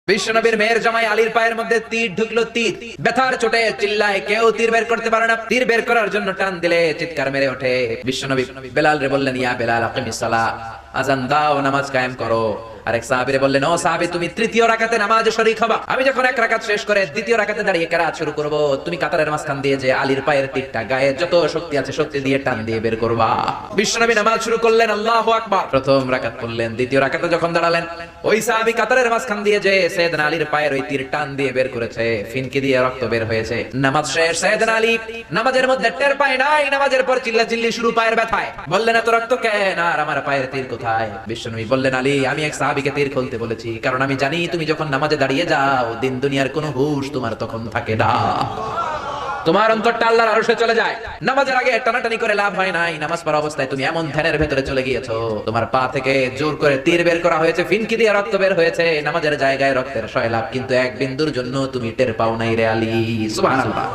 বিশ্বনবীর মেয়ের জামাই আলীর পায়ের মধ্যে তীর ঢুকলো। তীর ব্যথার চোটে চিল্লায়, কেউ তীর বের করতে পারে না। তীর বের করার জন্য টান দিলে চিৎকার মেরে ওঠে। বিশ্বনবী বেলাল রে বললেন, ইয়া বেলাল আকিমিস সালাহ, আযান দাও, নামাজ কায়েম করো। আরেক সাহাবীরে বললেন, ও সাহাবী, তুমি তৃতীয় রাকাতে নামাজে শরীক হবা। আমি যখন এক রাকাত শেষ করে দ্বিতীয় রাকাতে দাঁড়িয়ে কেরাত শুরু করব, তুমি কাতারের মাঝখান দিয়ে যে আলীর পায়ের তীরটা গায়ে যত শক্তি আছে শক্তি দিয়ে টান দিয়ে বের করবা। বিশ্বনবী নামাজ শুরু করলেন, আল্লাহু আকবার। প্রথম রাকাত পড়লেন। দ্বিতীয় রাকাতে যখন দাঁড়ালেন, ওই সাহাবী কাতারের মাঝখান দিয়ে যে সাইয়েদনা আলীর পায়ের ওই তীর টান দিয়ে বের করেছে, ফিনকি দিয়ে রক্ত বের হয়েছে। নামাজ শেষ। সাইয়েদনা আলী নামাজের মধ্যে টের পায় নাই, নামাজের পর চিল্লাচিল্লি শুরু পায়ের ব্যথায়। বললেন, এত রক্ত কেন আর আমার পায়ের তীর কোথায়? বিশ্বনবী বললেন, আলী, আমি এক সাহাবীকে তীর খুলতে বলেছি, কারণ আমি জানি তুমি যখন নামাজে দাঁড়িয়ে যাও দিন দুনিয়ার কোনো হুঁশ তোমার তখন থাকে না। তোমার অন্তরটা আল্লাহর আরশে চলে যায়। নামাজের আগে টানাটানি করে লাভ হয় নাই। নামাজ পড়া অবস্থায় তুমি এমন ধ্যানের ভেতরে চলে গিয়েছো, তোমার পা থেকে জোর করে তীর বের করা হয়েছে, ফিনকি দিয়ে রক্ত বের হয়েছে, নামাজের জায়গায় রক্তের সয়লাভ, কিন্তু এক বিন্দুর জন্য তুমি টের পাও নাই রে আলী। সুবহানাল্লাহ।